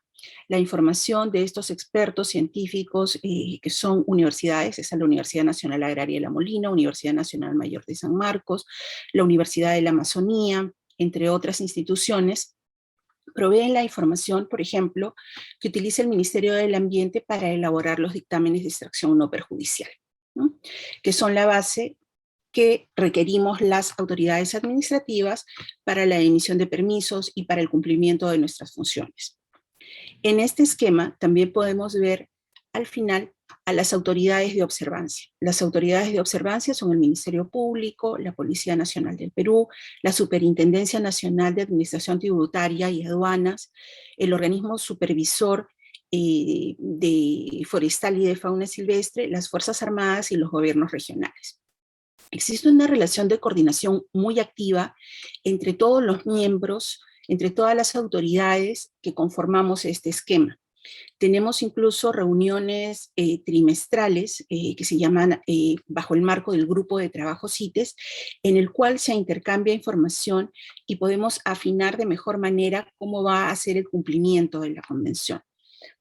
La información de estos expertos científicos que son universidades, es la Universidad Nacional Agraria de La Molina, Universidad Nacional Mayor de San Marcos, la Universidad de la Amazonía, entre otras instituciones, proveen la información, por ejemplo, que utiliza el Ministerio del Ambiente para elaborar los dictámenes de extracción no perjudicial, ¿no? Que son la base que requerimos las autoridades administrativas para la emisión de permisos y para el cumplimiento de nuestras funciones. En este esquema también podemos ver al final a las autoridades de observancia. Las autoridades de observancia son el Ministerio Público, la Policía Nacional del Perú, la Superintendencia Nacional de Administración Tributaria y Aduanas, el organismo supervisor de forestal y de fauna silvestre, las Fuerzas Armadas y los gobiernos regionales. Existe una relación de coordinación muy activa entre todos los miembros, entre todas las autoridades que conformamos este esquema. Tenemos incluso reuniones trimestrales que se llaman bajo el marco del grupo de trabajo CITES, en el cual se intercambia información y podemos afinar de mejor manera cómo va a ser el cumplimiento de la convención.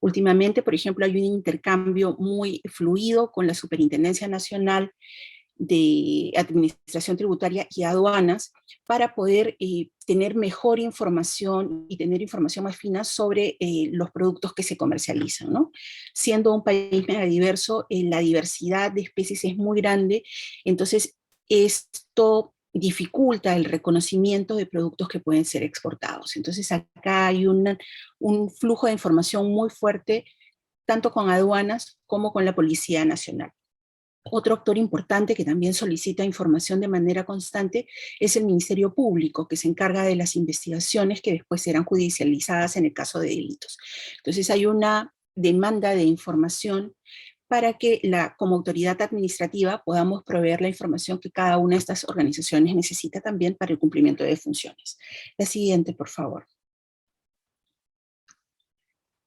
Últimamente, por ejemplo, hay un intercambio muy fluido con la Superintendencia Nacional de Administración Tributaria y Aduanas para poder tener mejor información y tener información más fina sobre los productos que se comercializan, ¿no? Siendo un país mega diverso, la diversidad de especies es muy grande, entonces esto dificulta el reconocimiento de productos que pueden ser exportados. Entonces acá hay un flujo de información muy fuerte, tanto con aduanas como con la Policía Nacional. Otro actor importante que también solicita información de manera constante es el Ministerio Público, que se encarga de las investigaciones que después serán judicializadas en el caso de delitos. Entonces hay una demanda de información para que como autoridad administrativa podamos proveer la información que cada una de estas organizaciones necesita también para el cumplimiento de funciones. La siguiente, por favor.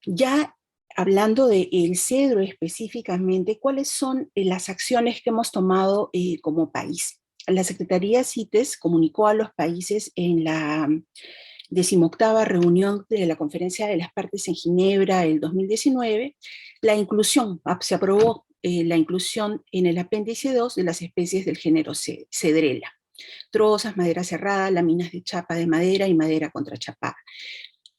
Ya hablando del cedro específicamente, ¿cuáles son las acciones que hemos tomado como país? La Secretaría CITES comunicó a los países en la 18ª reunión de la Conferencia de las Partes en Ginebra el 2019, la inclusión, se aprobó la inclusión en el apéndice 2 de las especies del género Cedrela: trozas, madera cerrada, láminas de chapa de madera y madera contrachapada.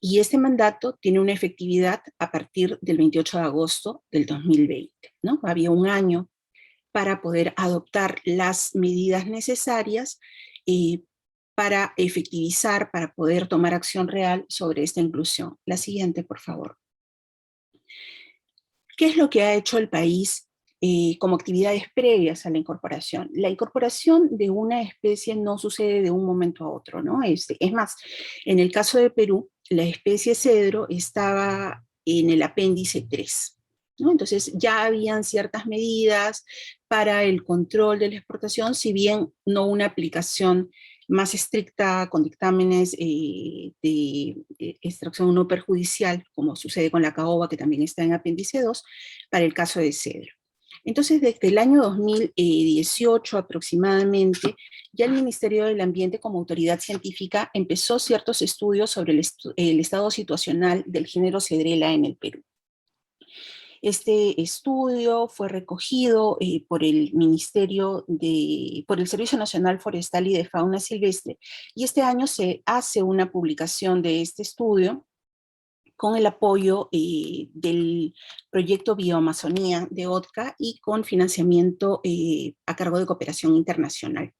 Y este mandato tiene una efectividad a partir del 28 de agosto del 2020, ¿no? Había un año para poder adoptar las medidas necesarias para efectivizar, para poder tomar acción real sobre esta inclusión. La siguiente, por favor. ¿Qué es lo que ha hecho el país como actividades previas a la incorporación? La incorporación de una especie no sucede de un momento a otro, ¿no? Es más, en el caso de Perú, la especie cedro estaba en el apéndice 3, ¿no? Entonces ya habían ciertas medidas para el control de la exportación, si bien no una aplicación más estricta con dictámenes de extracción no perjudicial, como sucede con la caoba, que también está en apéndice 2, para el caso de cedro. Entonces, desde el año 2018 aproximadamente, ya el Ministerio del Ambiente como autoridad científica empezó ciertos estudios sobre el estado situacional del género Cedrela en el Perú. Este estudio fue recogido por el por el Servicio Nacional Forestal y de Fauna Silvestre, y este año se hace una publicación de este estudio con el apoyo del proyecto Bioamazonía de OTCA y con financiamiento a cargo de Cooperación Internacional.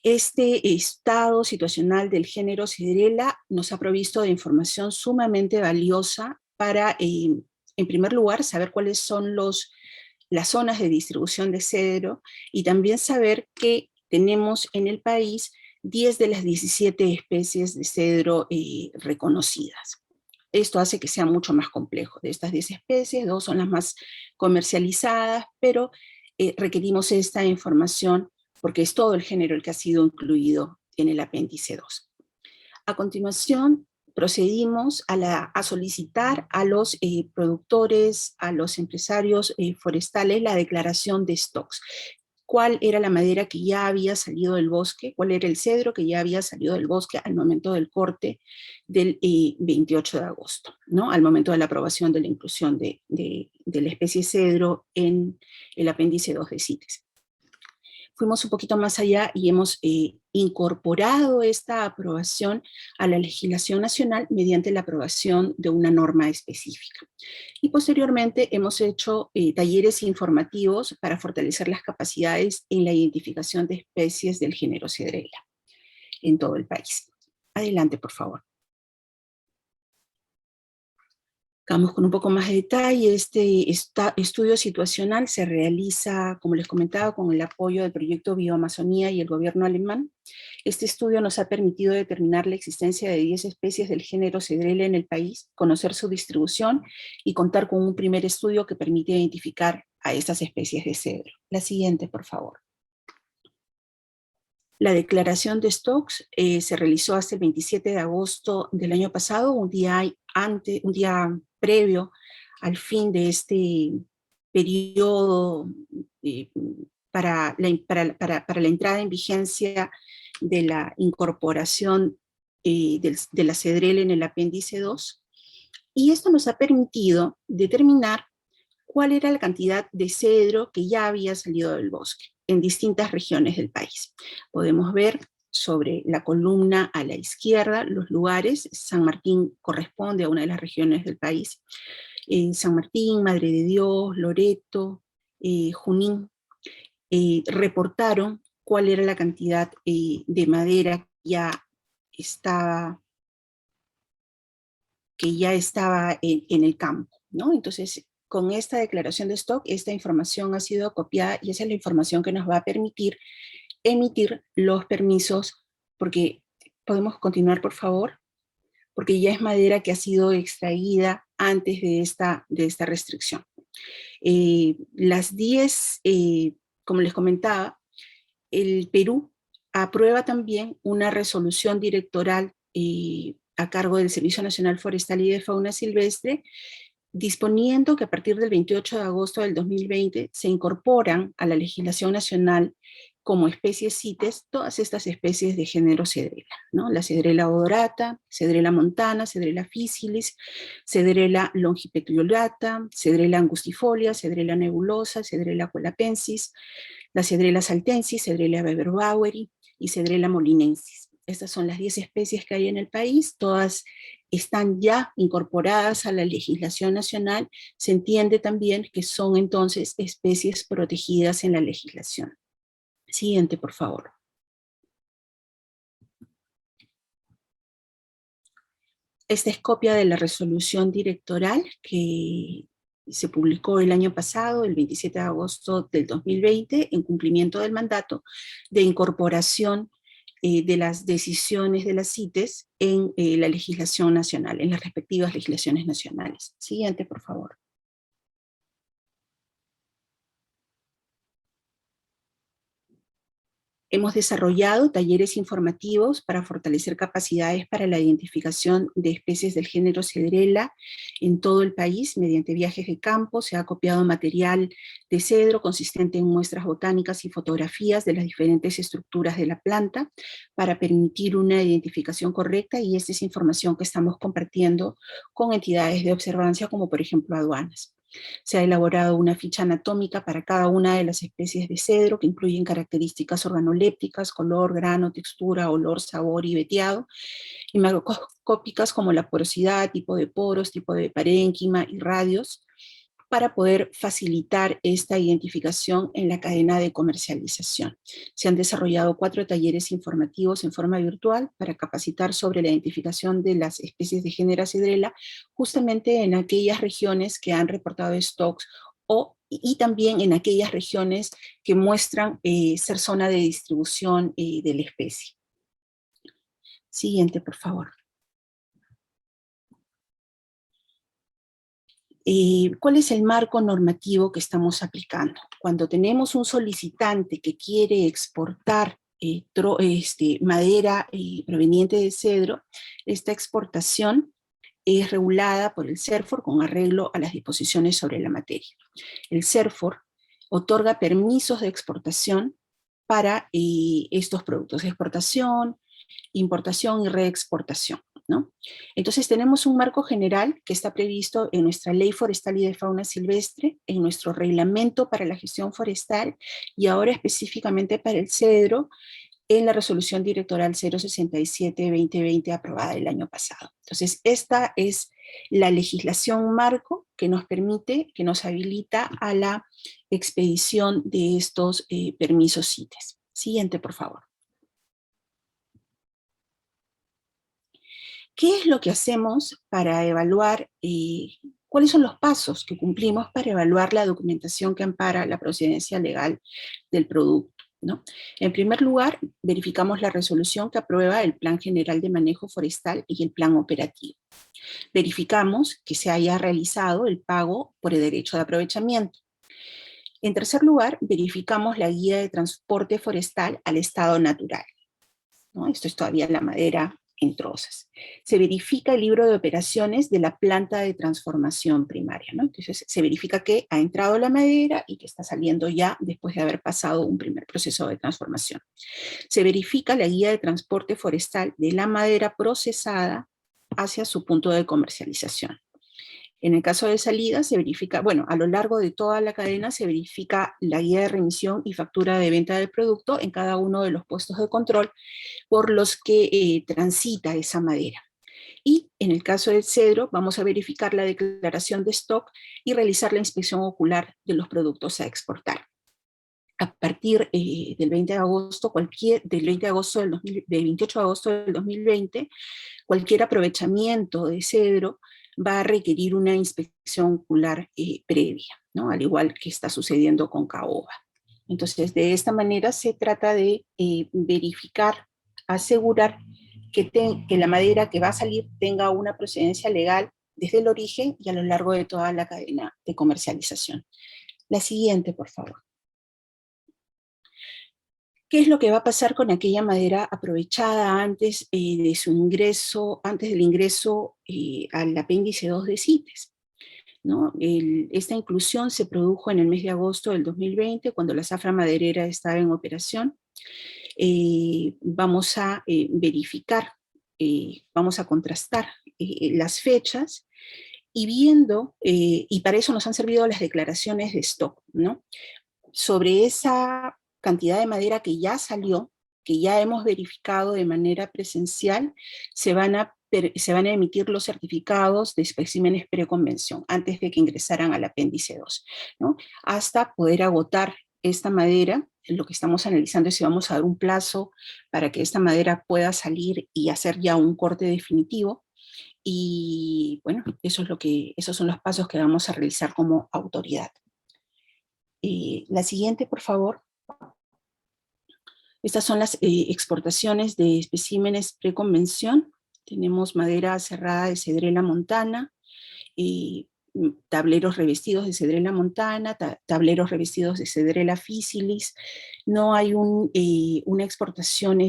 Este estado situacional del género Cedrela nos ha provisto de información sumamente valiosa para, en primer lugar, saber cuáles son las zonas de distribución de cedro y también saber que tenemos en el país 10 de las 17 especies de cedro reconocidas. Esto hace que sea mucho más complejo. De estas 10 especies, 2 son las más comercializadas, pero requerimos esta información porque es todo el género el que ha sido incluido en el apéndice 2. A continuación, procedimos a solicitar a los productores, a los empresarios forestales la declaración de stocks. Cuál era la madera que ya había salido del bosque, cuál era el cedro que ya había salido del bosque al momento del corte del 28 de agosto, ¿no? Al momento de la aprobación de la inclusión de la especie cedro en el apéndice 2 de CITES. Fuimos un poquito más allá y hemos incorporado esta aprobación a la legislación nacional mediante la aprobación de una norma específica. Y posteriormente hemos hecho talleres informativos para fortalecer las capacidades en la identificación de especies del género Cedrela en todo el país. Adelante, por favor. Vamos con un poco más de detalle. Este estudio situacional se realiza, como les comentaba, con el apoyo del proyecto Bioamazonía y el gobierno alemán. Este estudio nos ha permitido determinar la existencia de 10 especies del género Cedrela en el país, conocer su distribución y contar con un primer estudio que permite identificar a estas especies de cedro. La siguiente, por favor. La declaración de stocks se realizó hasta el 27 de agosto del año pasado, un día previo al fin de este periodo para la entrada en vigencia de la incorporación de la Cedrela en el apéndice 2. Y esto nos ha permitido determinar cuál era la cantidad de cedro que ya había salido del bosque en distintas regiones del país. Podemos ver sobre la columna a la izquierda los lugares. San Martín corresponde a una de las regiones del país. San Martín, Madre de Dios, Loreto, Junín, reportaron cuál era la cantidad de madera que ya estaba en el campo, ¿no? Entonces, con esta declaración de stock, esta información ha sido copiada y esa es la información que nos va a permitir emitir los permisos, porque podemos continuar, por favor, porque ya es madera que ha sido extraída antes de esta restricción. Las 10, como les comentaba, el Perú aprueba también una resolución directoral a cargo del Servicio Nacional Forestal y de Fauna Silvestre, disponiendo que a partir del 28 de agosto del 2020 se incorporan a la legislación nacional como especies CITES todas estas especies de género Cedrela, ¿no? La Cedrela odorata, Cedrela montana, Cedrela physalis, Cedrela longipetiolata, Cedrela angustifolia, Cedrela nebulosa, Cedrela colapensis, la Cedrela saltensis, Cedrela beverbaueri y Cedrela molinensis. Estas son las 10 especies que hay en el país, todas están ya incorporadas a la legislación nacional. Se entiende también que son entonces especies protegidas en la legislación. Siguiente, por favor. Esta es copia de la resolución directoral que se publicó el año pasado, el 27 de agosto del 2020, en cumplimiento del mandato de incorporación de las decisiones de las CITES en la legislación nacional, en las respectivas legislaciones nacionales. Siguiente, por favor. Hemos desarrollado talleres informativos para fortalecer capacidades para la identificación de especies del género Cedrela en todo el país. Mediante viajes de campo se ha copiado material de cedro consistente en muestras botánicas y fotografías de las diferentes estructuras de la planta para permitir una identificación correcta, y esta es información que estamos compartiendo con entidades de observancia como por ejemplo aduanas. Se ha elaborado una ficha anatómica para cada una de las especies de cedro, que incluyen características organolépticas, color, grano, textura, olor, sabor y veteado, y macroscópicas como la porosidad, tipo de poros, tipo de parénquima y radios, para poder facilitar esta identificación en la cadena de comercialización. Se han desarrollado 4 talleres informativos en forma virtual para capacitar sobre la identificación de las especies de Genera Cedrela, justamente en aquellas regiones que han reportado stocks y también en aquellas regiones que muestran ser zona de distribución de la especie. Siguiente, por favor. ¿Cuál es el marco normativo que estamos aplicando? Cuando tenemos un solicitante que quiere exportar madera proveniente de cedro, esta exportación es regulada por el CERFOR con arreglo a las disposiciones sobre la materia. El CERFOR otorga permisos de exportación para estos productos de exportación, importación y reexportación, ¿no? Entonces tenemos un marco general que está previsto en nuestra Ley Forestal y de Fauna Silvestre, en nuestro Reglamento para la Gestión Forestal y ahora específicamente para el cedro, en la Resolución Directoral 067-2020 aprobada el año pasado. Entonces esta es la legislación marco que nos permite, que nos habilita a la expedición de estos permisos CITES. Siguiente, por favor. ¿Qué es lo que hacemos para evaluar, cuáles son los pasos que cumplimos para evaluar la documentación que ampara la procedencia legal del producto, ¿no? En primer lugar, verificamos la resolución que aprueba el Plan General de Manejo Forestal y el Plan Operativo. Verificamos que se haya realizado el pago por el derecho de aprovechamiento. En tercer lugar, verificamos la guía de transporte forestal al estado natural, ¿no? Esto es todavía la madera en trozas. Se verifica el libro de operaciones de la planta de transformación primaria, ¿no? Entonces se verifica que ha entrado la madera y que está saliendo ya después de haber pasado un primer proceso de transformación. Se verifica la guía de transporte forestal de la madera procesada hacia su punto de comercialización. En el caso de salida se verifica, bueno, a lo largo de toda la cadena se verifica la guía de remisión y factura de venta del producto en cada uno de los puestos de control por los que transita esa madera. Y en el caso del cedro vamos a verificar la declaración de stock y realizar la inspección ocular de los productos a exportar. A partir del 20 de agosto, del 28 de agosto del 2020, cualquier aprovechamiento de cedro va a requerir una inspección ocular previa, ¿no? Al igual que está sucediendo con caoba. Entonces, de esta manera se trata de verificar, asegurar que la madera que va a salir tenga una procedencia legal desde el origen y a lo largo de toda la cadena de comercialización. La siguiente, por favor. ¿Qué es lo que va a pasar con aquella madera aprovechada antes de su ingreso, antes del ingreso al apéndice 2 de CITES? ¿No? Esta inclusión se produjo en el mes de agosto del 2020, cuando la zafra maderera estaba en operación. Vamos a verificar, vamos a contrastar las fechas y viendo, y para eso nos han servido las declaraciones de stock, ¿no? Sobre esa cantidad de madera que ya salió, que ya hemos verificado de manera presencial, se van a emitir los certificados de especímenes preconvención antes de que ingresaran al apéndice 2, ¿no? Hasta poder agotar esta madera. Lo que estamos analizando es si vamos a dar un plazo para que esta madera pueda salir y hacer ya un corte definitivo. Y bueno, esos son los pasos que vamos a realizar como autoridad. La siguiente, por favor. Estas son las exportaciones de especímenes preconvención. Tenemos madera cerrada de cedrela montana, tableros revestidos de cedrela montana, tableros revestidos de cedrela fisilis. No hay una exportación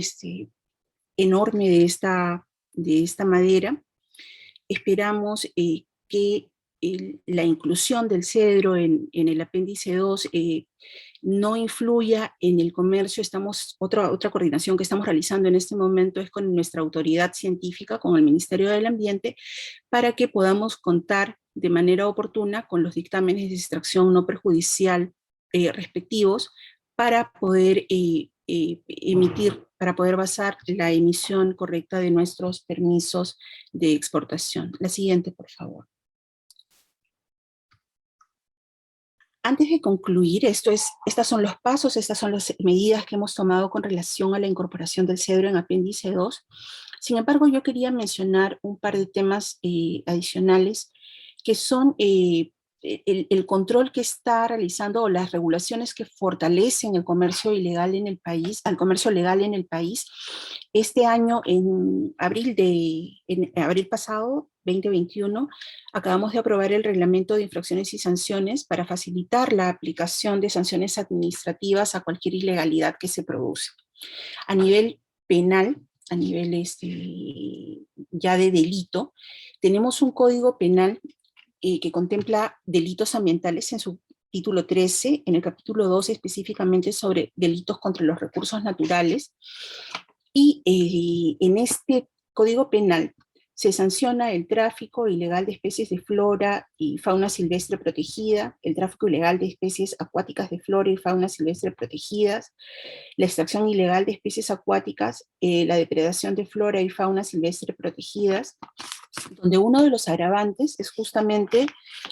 enorme de esta madera. Esperamos que la inclusión del cedro en el apéndice 2 no influya en el comercio. Otra coordinación que estamos realizando en este momento es con nuestra autoridad científica, con el Ministerio del Ambiente, para que podamos contar de manera oportuna con los dictámenes de extracción no perjudicial respectivos para poder para poder basar la emisión correcta de nuestros permisos de exportación. La siguiente, por favor. Antes de concluir, estos son los pasos, estas son las medidas que hemos tomado con relación a la incorporación del cedro en apéndice 2. Sin embargo, yo quería mencionar un par de temas adicionales, que son el control que está realizando, o las regulaciones que fortalecen el comercio ilegal en el país, al comercio legal en el país. Este año, en abril pasado, 2021, acabamos de aprobar el reglamento de infracciones y sanciones para facilitar la aplicación de sanciones administrativas a cualquier ilegalidad que se produce. A nivel penal, a nivel ya de delito, tenemos un código penal que contempla delitos ambientales en su título 13, en el capítulo 2 específicamente sobre delitos contra los recursos naturales, y en este código penal se sanciona el tráfico ilegal de especies de flora y fauna silvestre protegida, el tráfico ilegal de especies acuáticas de flora y fauna silvestre protegidas, la extracción ilegal de especies acuáticas, la depredación de flora y fauna silvestre protegidas, donde uno de los agravantes es justamente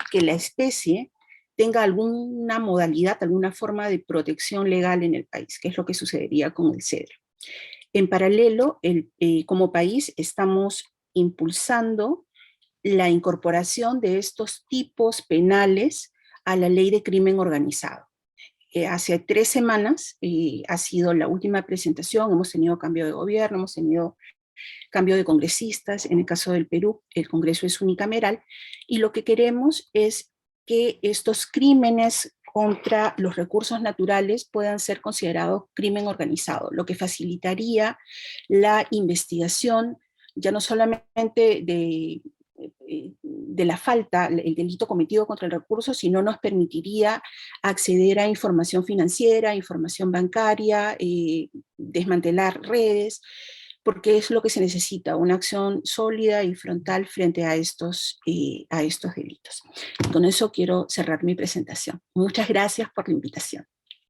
que la especie tenga alguna modalidad, alguna forma de protección legal en el país, que es lo que sucedería con el cedro. En paralelo, como país estamos impulsando la incorporación de estos tipos penales a la ley de crimen organizado. Hace 3 semanas ha sido la última presentación, hemos tenido cambio de gobierno, hemos tenido cambio de congresistas. En el caso del Perú, el Congreso es unicameral, y lo que queremos es que estos crímenes contra los recursos naturales puedan ser considerados crimen organizado, lo que facilitaría la investigación, ya no solamente de la falta, el delito cometido contra el recurso, sino nos permitiría acceder a información financiera, información bancaria, desmantelar redes, porque es lo que se necesita, una acción sólida y frontal frente a estos delitos. Con eso quiero cerrar mi presentación. Muchas gracias por la invitación.